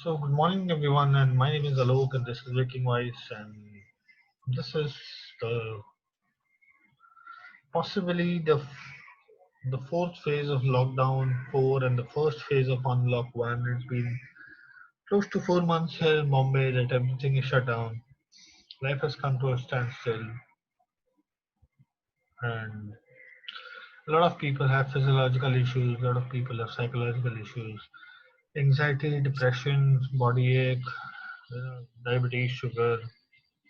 So, good morning, everyone, and my name is Alok, and this is Waking Voice, and this is the possibly the fourth phase of lockdown four and the first phase of unlock one. It's been close to 4 months here in Bombay that everything is shut down. Life has come to a standstill, and a lot of people have physiological issues. A lot of people have psychological issues, anxiety, depression, body ache, diabetes, sugar,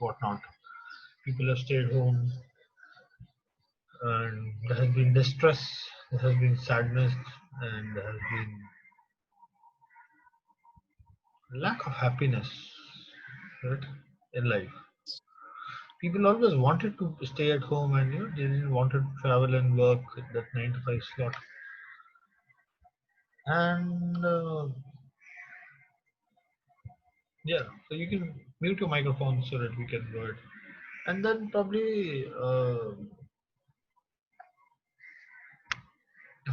whatnot. People have stayed home and there has been distress, there has been sadness, and there has been lack of happiness, right, in life. People always wanted to stay at home and they didn't want to travel and work that 9 to 5 slot. And yeah, so you can mute your microphone so that we can go ahead. And then probably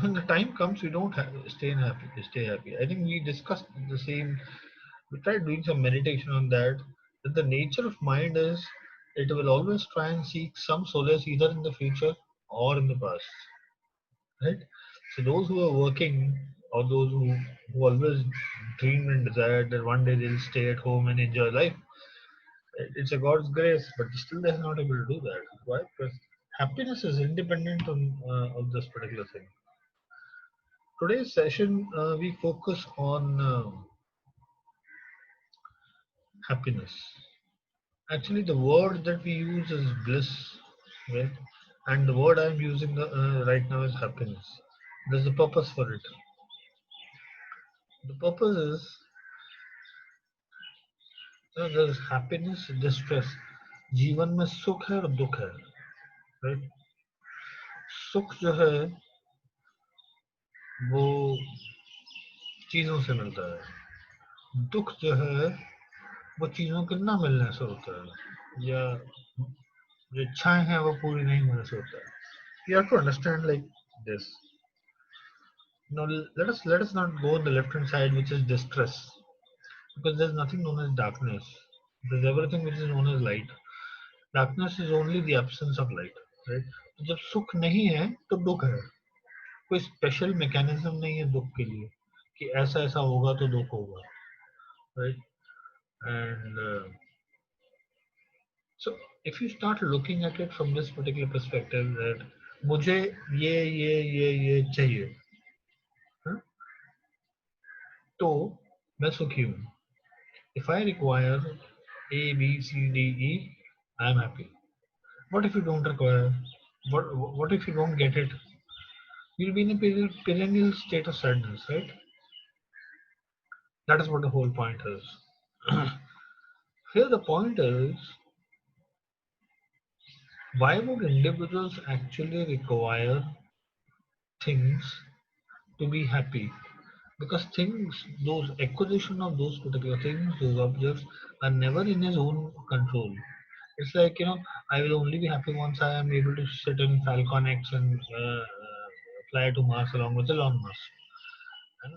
when the time comes, we don't have, stay happy. I think we discussed the same. We tried doing some meditation on that. That the nature of mind is it will always try and seek some solace either in the future or in the past, right? So those who are working or those who always dream and desire that one day they'll stay at home and enjoy life, it's a God's grace, but still they're not able to do that. Why? Because happiness is independent of this particular thing. Today's session, we focus on happiness. Actually, the word that we use is bliss, right? And the word I'm using right now is happiness. There's a purpose for it. The purpose is there's happiness, distress. जीवन में सुख है और दुख है, right? सुख जो है वो चीजों से मिलता है, दुख जो है वो चीजों के ना मिलने से होता है या जो इच्छाएं हैं वो पूरी नहीं होने से होता है. You have to understand like this. Now let us not go on the left hand side, which is distress, because there's nothing known as darkness. There's everything which is known as light. Darkness is only the absence of light, right? तो जब सुख नहीं है तो दुख है. कोई special mechanism नहीं है दुख के लिए कि ऐसा ऐसा होगा तो दुख होगा, right? And so if you start looking at it from this particular perspective that मुझे ये चाहिए, हाँ? तो मैं सुखी हूँ. If I require A, B, C, D, E, I am happy. What if you don't require? What if you don't get it? You'll be in a perennial state of sadness, right? That is what the whole point is. Here, the point is why would individuals actually require things to be happy? Because things, those acquisition of those particular things, those objects, are never in his own control. It's like, I will only be happy once I am able to sit in Falcon X and fly to Mars along with Elon Musk. And,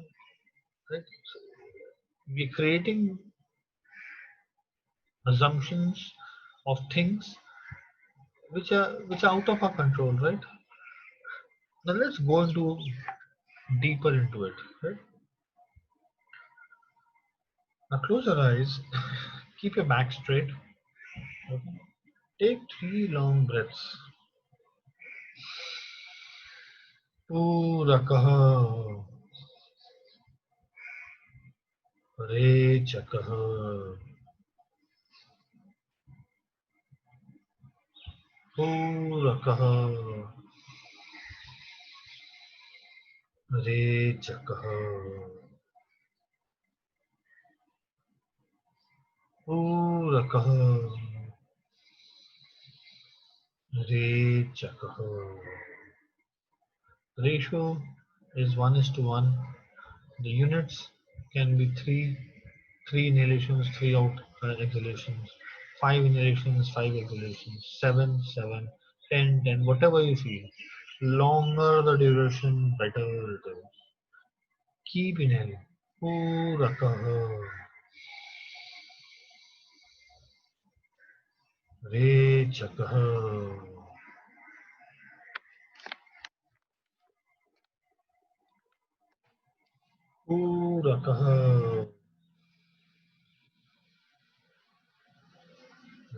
right? So we're creating assumptions of things which are out of our control, right? Now let's go into deeper into it, right? Now close your eyes, keep your back straight, okay? Take 3 long breaths. पूरा कहा रे च कहा पूरा कहा रे च कहा पूरा कहा रे च कहा. Ratio is 1:1. The units can be three inhalations, three out exhalations, five inhalations, five exhalations, seven, seven, 10, 10, whatever you feel. Longer the duration, better it is. Keep inhaling. पूरा कहो रेचकः पूरकः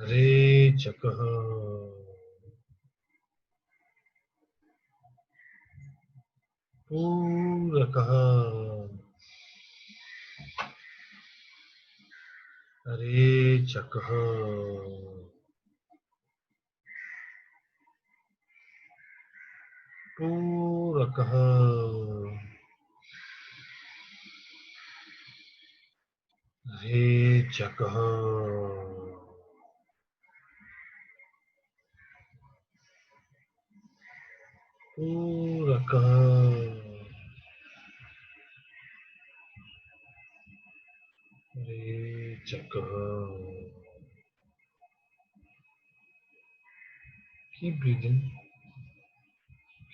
रेचकः पूरकः रेचकः पूरकः रेचकः पूरकः रेचकः. Keep breathing.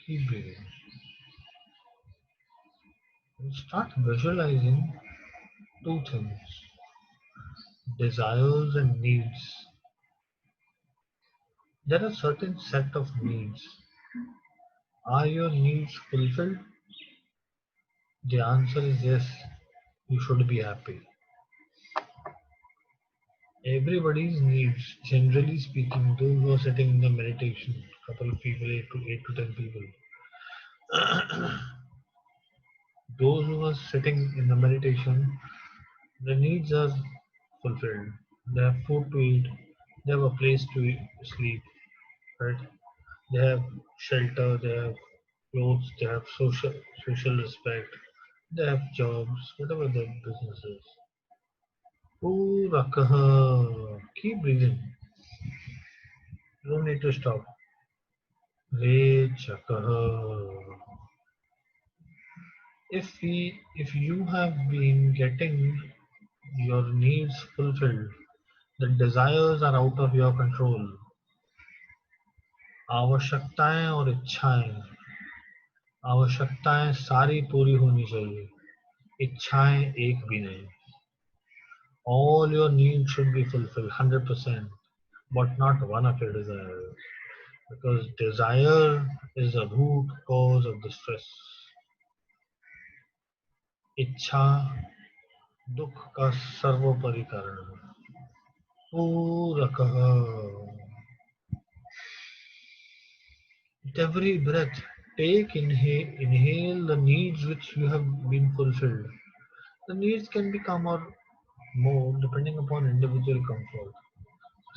Keep breathing. And start visualizing two things: desires and needs. There are certain set of needs. Are your needs fulfilled? The answer is yes. You should be happy. Everybody's needs, generally speaking, those who are sitting in the meditation, couple of people, 8 to 10 people, those who are sitting in the meditation, the needs are fulfilled. They have food to eat, they have a place to sleep, right? They have shelter, they have clothes, they have social respect, they have jobs, whatever their business is. Ooh, Rakaha. Keep breathing. You don't need to stop. Re Chakaha. If you have been getting your needs fulfilled, the desires are out of your control. आवश्यकताएं और इच्छाएं आवश्यकताएं सारी पूरी होनी चाहिए, इच्छाएं एक भी नहीं. All your needs should be fulfilled 100%, but not one of your desires, because desire is the root cause of the stress. इच्छा दुख का सर्वोपरि कारण है. पूरकः. With every breath, inhale the needs which you have been fulfilled. The needs can become or more depending upon individual comfort.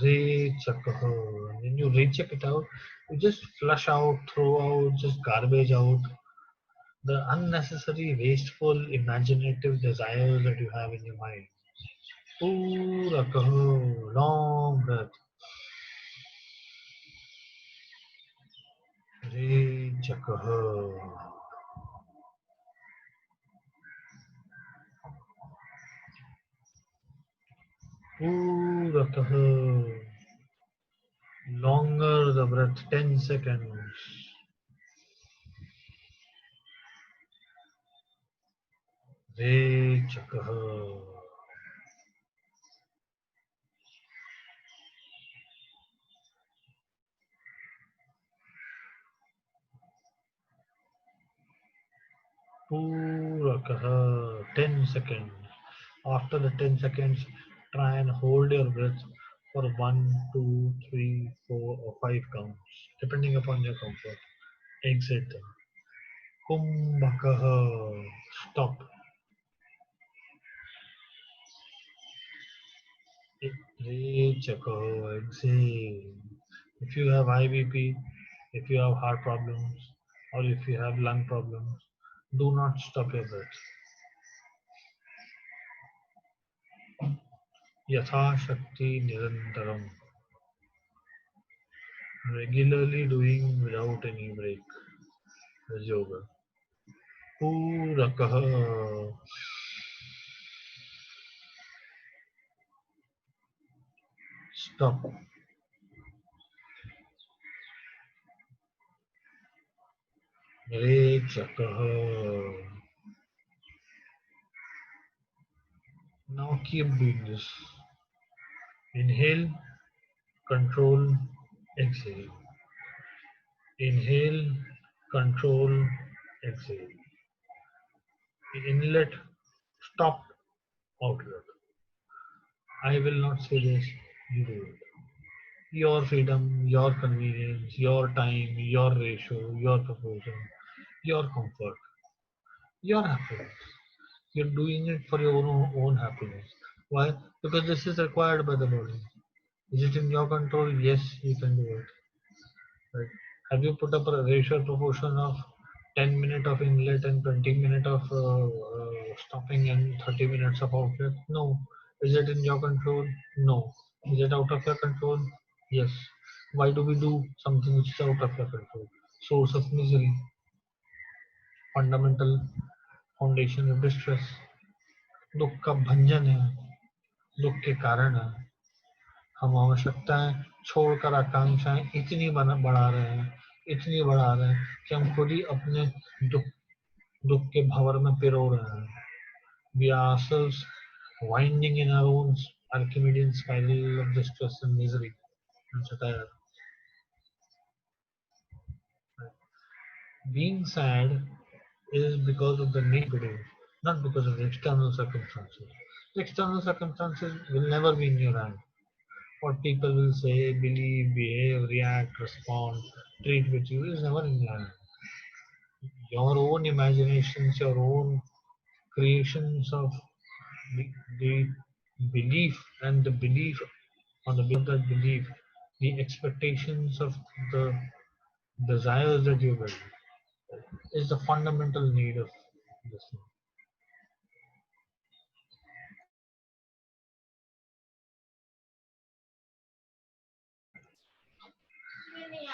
Recheck. When you recheck it out, you just flush out, throw out, just garbage out the unnecessary, wasteful, imaginative desires that you have in your mind. Purakaho, long breath. Rechakaho. Purakaho. Longer the breath, 10 seconds. Rechakaho. Purakaha, 10 seconds. After the 10 seconds, try and hold your breath for 1, 2, 3, 4, or 5 counts, depending upon your comfort. Exit. Kumbhakaha. Stop. Rechakaha. Exhale. If you have high BP, if you have heart problems, or if you have lung problems, do not stop your breath. Yatha Shakti Nirantaram. Regularly doing without any break is yoga. Purakaha. Stop. Rechakaha. Now keep doing this. Inhale, control, exhale. Inhale, control, exhale. Inlet, stop, outlet. I will not say this, you do it. Your freedom, your convenience, your time, your ratio, your proportion, your comfort, your happiness. You're doing it for your own happiness. Why? Because this is required by the body. Is it in your control? Yes, you can do it. Right? Have you put up a ratio proportion of 10 minutes of inlet and 20 minutes of stopping and 30 minutes of outlet? No. Is it in your control? No. Is it out of your control? Yes. Why do we do something which is out of your control? Source of misery, fundamental foundation of distress. दुख का भंजन है, दुख के कारण है। हम आवश्यकताएं छोड़कर आकांक्षाएं इतनी बढ़ा रहे हैं, इतनी बढ़ा रहे हैं कि हम खुद ही अपने दुख दुख के भंवर में पिरो रहे हैं. We are ourselves winding in our own Archimedean spiral of distress and misery and satire. Being sad is because of the nature, not because of the external circumstances. The external circumstances will never be in your hand. What people will say, believe, behave, react, respond, treat with you is never in your hand. Your own imaginations, your own creations of the belief and the belief on the basis of that belief, the expectations of the desires that you build is the fundamental need of this thing.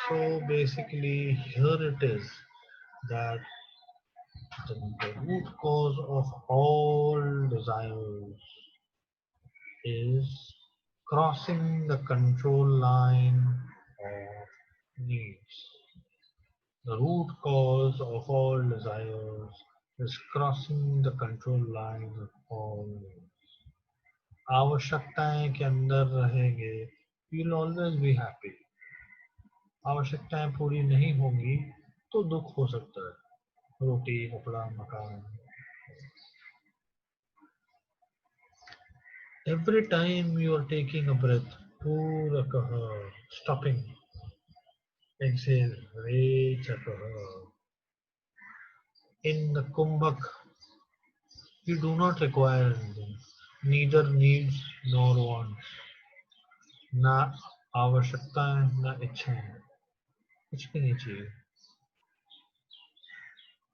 So basically, here it is that the root cause of all desires is crossing the control line of needs. The root cause of all desires is crossing the control line of all needs. आवश्यकताएं के अंदर रहेंगे, you will always be happy. आवश्यकताएं पूरी नहीं होंगी तो दुख हो सकता है. रोटी, कपड़ा, मकान. Every time you are taking a breath, Purakaha, stopping, exhale, Rechakaha. In the Kumbhak, you do not require anything, neither needs nor wants. ना आवश्यकताएं ना इच्छाएं, कुछ भी नहीं चाहिए,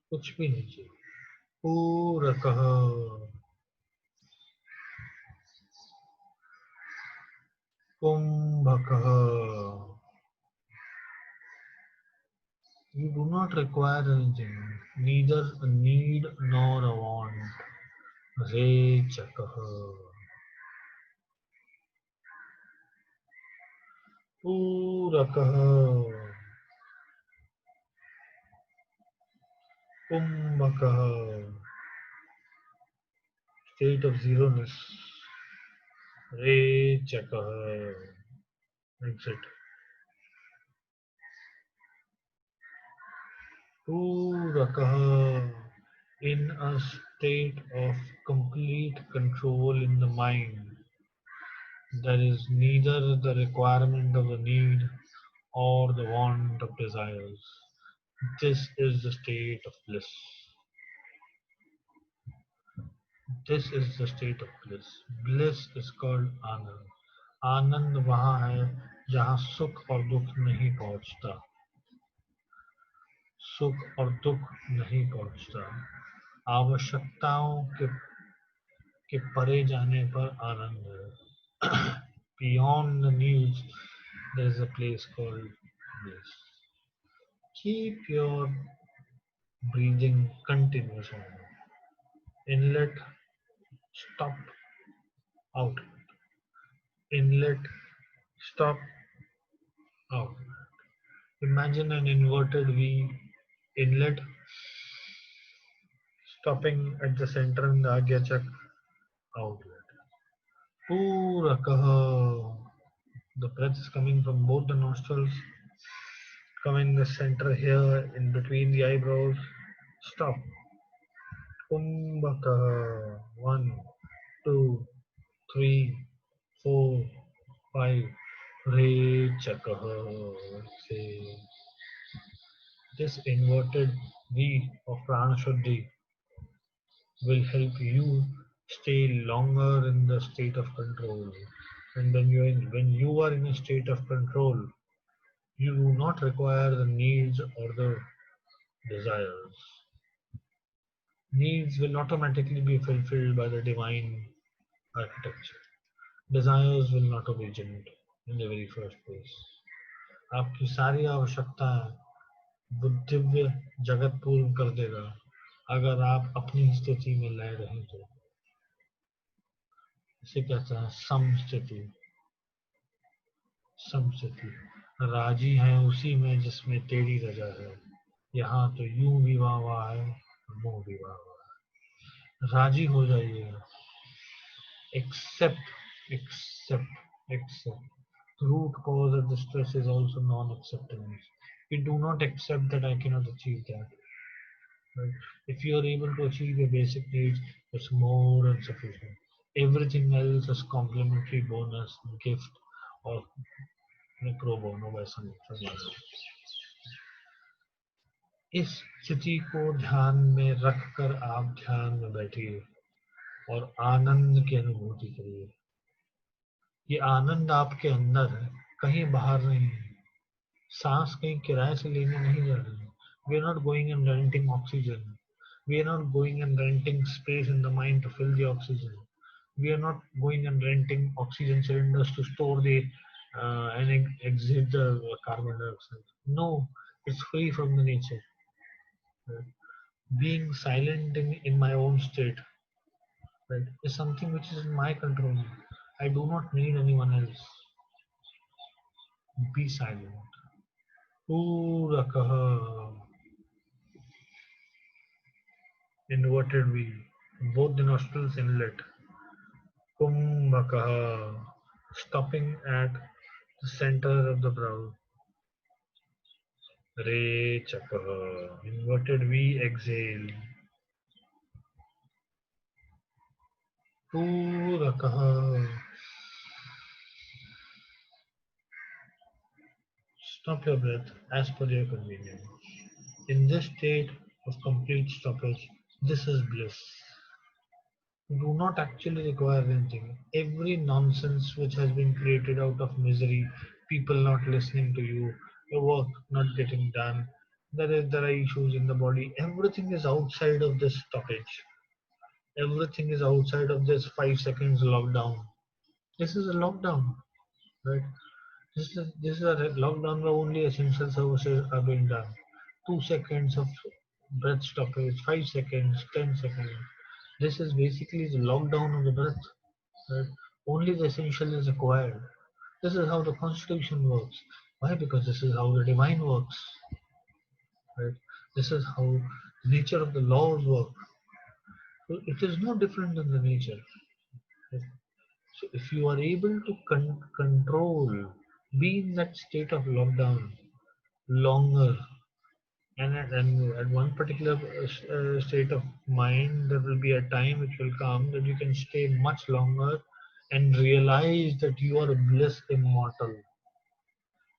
कुछ भी नहीं चाहिए. पूरकः, कुंभकः. You do not require anything, neither a need nor a want. Rechakah. Purakah. Kumbhakah. State of zeroness. Rechakah. Exit. Purakah. In a state of complete control in the mind. There is neither the requirement of the need or the want of desires. This is the state of bliss. This is the state of bliss. Bliss is called आनंद. आनंद वहाँ है जहाँ सुख और दुख नहीं पहुँचता. सुख और दुख नहीं पहुँचता. आवश्यकताओं के परे जाने पर आनंद है. Beyond the needs, there is a place called bliss. Keep your breathing continuous on. Inlet, stop, out. Inlet, stop, out. Imagine an inverted V. Inlet, stopping at the center in the Agya Chak, outlet. Purakaha. The breath is coming from both the nostrils, coming in the center here, in between the eyebrows. Stop. Kumbhaka. 1, 2, 3, 4, 5. Rechakaha. Say. This inverted V of Prana Shuddhi will help you stay longer in the state of control. And when you are in a state of control, you do not require the needs or the desires. Needs will automatically be fulfilled by the divine architecture. Desires will not originate in the very first place. आपकी सारी आवश्यकताएं वो दिव्य जगत पूर्ण कर देगा अगर आप अपनी स्थिति में लय रहें तो। इसे कहते हैं समस्थिति। समस्थिति राजी है उसी में जिसमें तेरी रजा है। यहाँ तो यूं भी वाह है, मुंह भी वाह है। राजी हो जाइएगा। Accept, accept, accept. The root cause of the stress is also non-acceptance. We do not accept that I cannot achieve that. Right? If you are able to achieve your basic needs, it's more than sufficient. Everything else is complimentary bonus, gift, or pro bono by someone. इस स्थिति को ध्यान में रखकर आप ध्यान में बैठिए और आनंद की अनुभूति करिए। ये आनंद आपके अंदर है, कहीं बाहर नहीं है। सांस कहीं किराए से लेने नहीं जा रहे हैं। We are not going and renting oxygen. We are not going and renting space in the mind to fill the oxygen. We are not going and renting oxygen cylinders to store the and exit the carbon dioxide. No, it's free from the nature. Being silent in my own state, right, is something which is in my control. I do not need anyone else. Be silent. Purakaha. Inverted V. Both the nostrils inlet. Kumbhakaha. Stopping at the center of the brow. Rechakaha. Inverted V. Exhale. Purakaha. Stop your breath as per your convenience. In this state of complete stoppage, this is bliss. You do not actually require anything. Every nonsense which has been created out of misery, people not listening to you, your work not getting done, there are issues in the body, everything is outside of this stoppage. Everything is outside of this 5 seconds lockdown. This is a lockdown, right? This is a lockdown where only essential services are being done. 2 seconds of breath stoppage, 5 seconds, 10 seconds. This is basically the lockdown of the breath. Right? Only the essential is required. This is how the constitution works. Why? Because this is how the divine works. Right? This is how the nature of the laws work. So it is no different than the nature. Right? So if you are able to control, be in that state of lockdown longer, and at one particular state of mind, there will be a time which will come that you can stay much longer and realize that you are bliss immortal.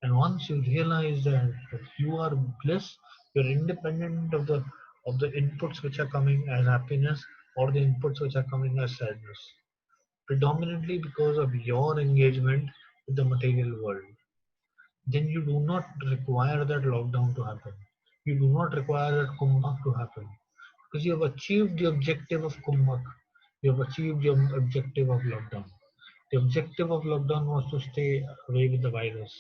And once you realize that you are bliss, you're independent of the inputs which are coming as happiness or the inputs which are coming as sadness, predominantly because of your engagement with the material world. Then you do not require that lockdown to happen. You do not require that kumbhak to happen because you have achieved the objective of kumbhak. You have achieved your objective of lockdown. The objective of lockdown was to stay away with the virus,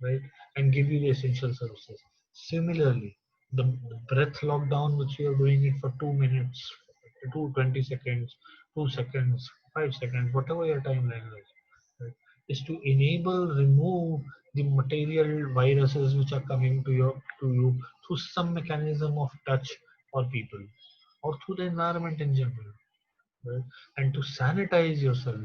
right, and give you the essential services. Similarly, the breath lockdown, which you are doing it for 2 minutes, 20 seconds, 2 seconds, 5 seconds, whatever your timeline is, right, is to enable, remove the material viruses which are coming to you through some mechanism of touch or people or through the environment in general, right? And to sanitize yourself,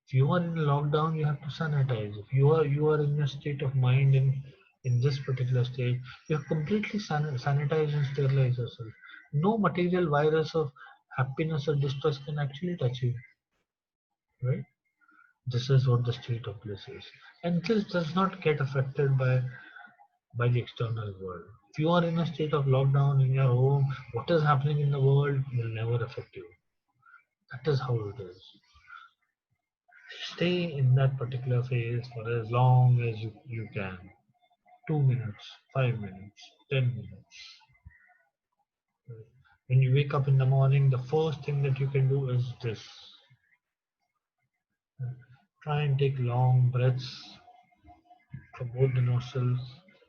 If you are in lockdown, you have to sanitize. If you are in a state of mind in this particular state, you have completely sanitized and sterilized yourself. No material virus of happiness or distress can actually touch you, right? This is what the state of bliss is, and this does not get affected by the external world. If you are in a state of lockdown in your home, what is happening in the world will never affect you. That is how it is. Stay in that particular phase for as long as you can. 2 minutes, 5 minutes, 10 minutes. When you wake up in the morning, the first thing that you can do is this. Try and take long breaths from both the nostrils.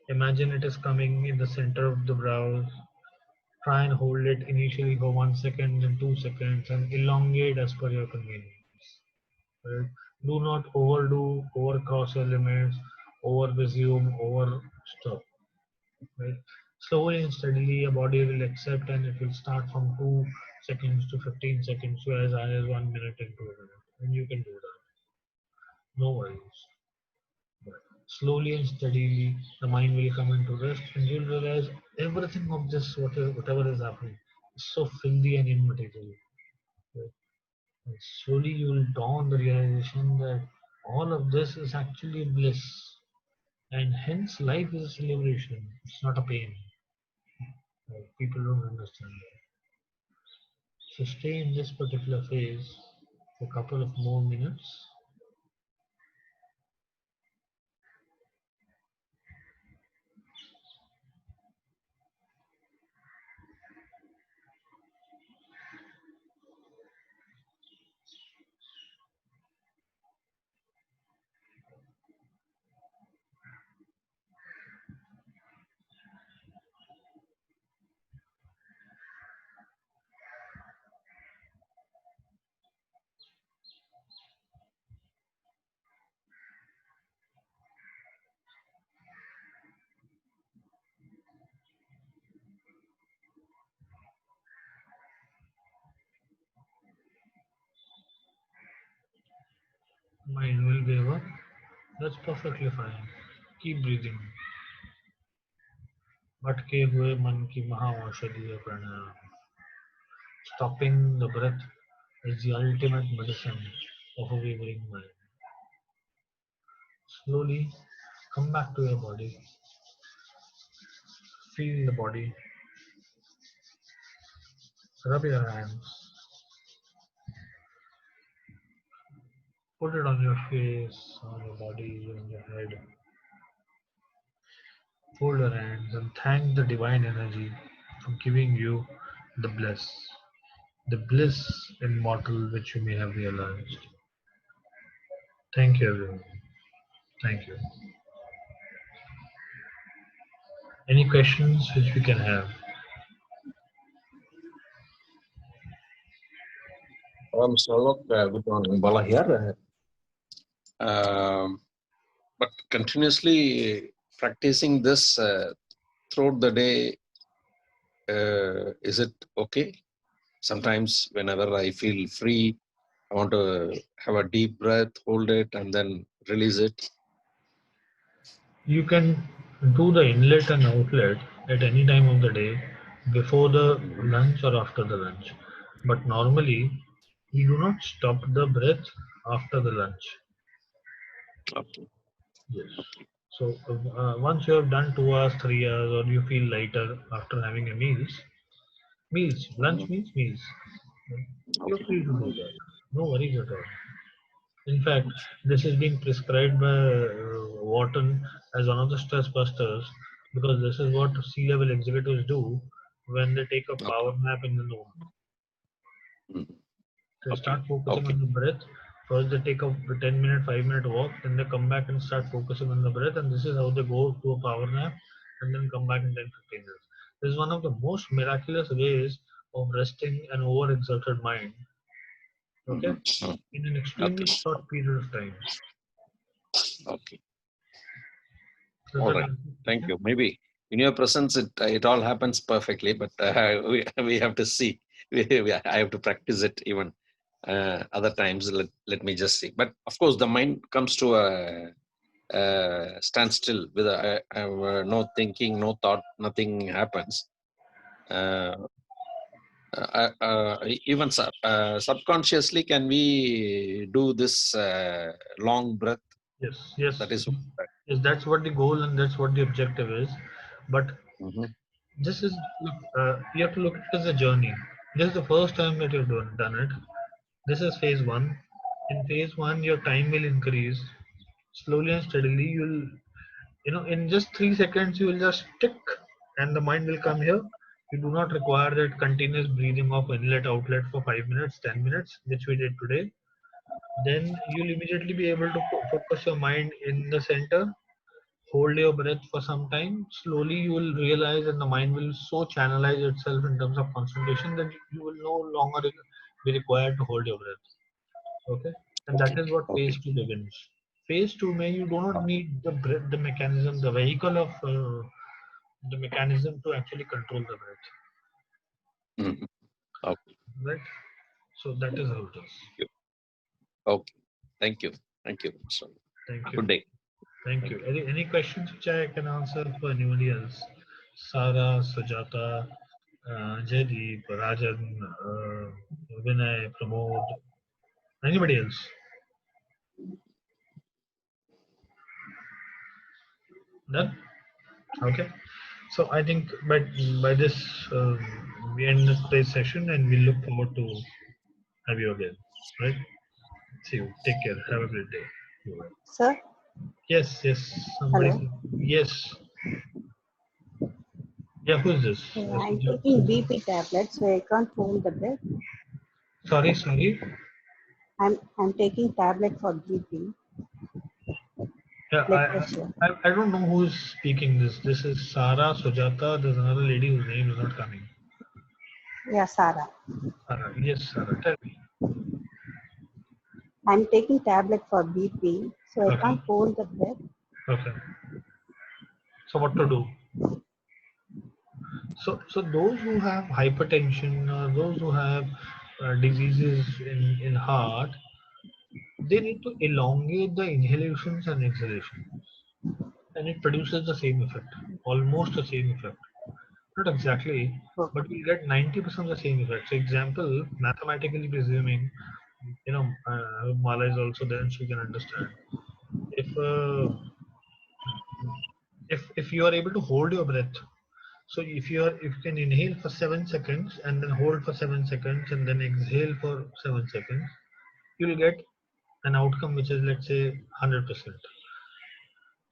Imagine it is coming in the center of the brow. Try and hold it initially for 1 second, then 2 seconds, and elongate as per your convenience. Right? Do not overdo, overcross your limits, over resume, over stop. Right? Slowly and steadily, your body will accept, and it will start from 2 seconds to 15 seconds to as high as 1 minute into a minute. And you can do that. No worries. But slowly and steadily, the mind will come into rest, and you'll realize everything of this, whatever is happening, is so filthy and immaterial. Right? And slowly you will dawn the realization that all of this is actually bliss, and hence life is a celebration. It's not a pain. Right? People don't understand that. So stay in this particular phase for a couple of more minutes. Mind will wave up. That's perfectly fine. Keep breathing. भटके हुए मन की महाऔषधीय प्राणायाम. Stopping the breath is the ultimate medicine of a wavering mind. Slowly come back to your body. Feel the body. Rub your hands. Put it on your face, on your body, on your head. Fold your hands and thank the divine energy for giving you the bliss immortal which you may have realized. Thank you, everyone. Thank you. Any questions which we can have? Mr. Alok, good morning. Bala here. But continuously practicing this throughout the day, is it okay? Sometimes whenever I feel free, I want to have a deep breath, hold it, and then release it. You can do the inlet and outlet at any time of the day, before the lunch or after the lunch. But normally, you do not stop the breath after the lunch. Okay. Yes. So once you have done 2 hours, 3 hours, or you feel lighter after having a lunch means meals. You're Okay. free to do that. No worries at all. In fact, this is being prescribed by Wharton as one of the stress busters, because this is what C-level executives do when they take a Okay. power nap in the noon. Mhm. They Okay. start focusing Okay. on the breath. First, they take a 10-minute, 5-minute walk, then they come back and start focusing on the breath, and this is how they go to a power nap and then come back in 10, 15 minutes. This is one of the most miraculous ways of resting an overexerted mind, okay, Mhm. in an extremely Okay. short period of time. Okay. Does All that right. answer the Thank question? you. Maybe in your presence, it all happens perfectly, but we have to see. I have to practice it even. Other times, let me just see. But of course, the mind comes to a standstill with no thinking, no thought, nothing happens. Uh, Even subconsciously, can we do this long breath? Yes, yes, That is. yes. That's what the goal and that's what the objective is. But Mhm. this is look, you have to look at it as a journey. This is the first time that you've done it. This is phase one. In phase one, your time will increase slowly and steadily. In just 3 seconds, you will just tick, and the mind will come here. You do not require that continuous breathing of inlet outlet for 5 minutes, 10 minutes, which we did today. Then you'll immediately be able to focus your mind in the center, hold your breath for some time. Slowly you will realize and the mind will so channelize itself in terms of concentration that you will no longer be required to hold your breath. Okay, and that Okay. is what Okay. phase two begins. Phase two, may you do not need the breath, the mechanism, the vehicle of the mechanism to actually control the breath, Mhm. Okay. right? So that is how it is. Okay. Thank you. Thank you. So, Thank you. good day. Thank you. Any questions which I can answer for anybody else? Sara, Sujata, Jaydeep, Rajan, Vinay, Pramod, anybody else? Done? Okay. So I think by this we end today's session and we look forward to have you again. Right? See you. Take care. Have a great day. Sir, Yes, yes. Somebody hello. said yes. Yeah, who's this? I'm taking BP tablets, so I can't hold the breath. Sorry. I'm taking tablet for BP, Yeah, blood pressure. I don't know who's speaking this. This is Sara, Sujata. There's another lady whose name is not coming. Yeah, Sarah. Sara. Yes, Sara. Tell me. I'm taking tablet for BP, so I Okay. can't hold the breath. Okay. So what to do? So those who have hypertension, those who have diseases in heart, they need to elongate the inhalations and exhalations, and it produces the same effect, almost the same effect. Not exactly, Oh, but we get 90% of the same effect. So example, mathematically presuming, Mala is also there, she can understand. If if you are able to hold your breath, so if you can inhale for 7 seconds and then hold for 7 seconds and then exhale for 7 seconds, you'll get an outcome which is, let's say, 100%.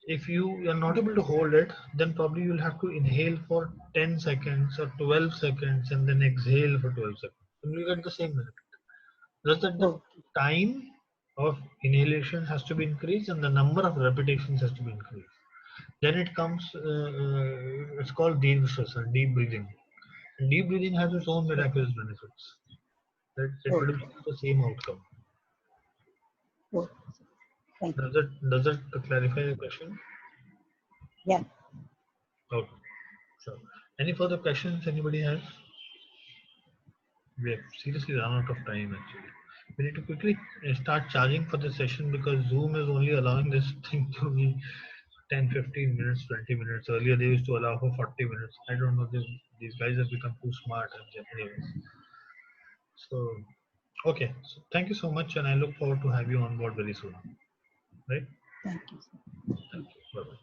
If you are not able to hold it, then probably you'll have to inhale for 10 seconds or 12 seconds and then exhale for 12 seconds. And you get the same effect. Just that the oh, time of inhalation has to be increased and the number of repetitions has to be increased. Then it comes, it's called Dirghaswasa, deep breathing. And deep breathing has its own miraculous benefits. It oh, produces the same outcome. oh. Thank you. Does it clarify the question? Yeah. Okay. So, any further questions anybody has? We have seriously run out of time actually. We need to quickly start charging for the session because Zoom is only allowing this thing to be 10, 15 minutes, 20 minutes. Earlier they used to allow for 40 minutes. I don't know, these guys have become too smart. Anyways. So, okay. So thank you so much and I look forward to have you on board very soon. Right? Thank you. Thank you. Bye-bye.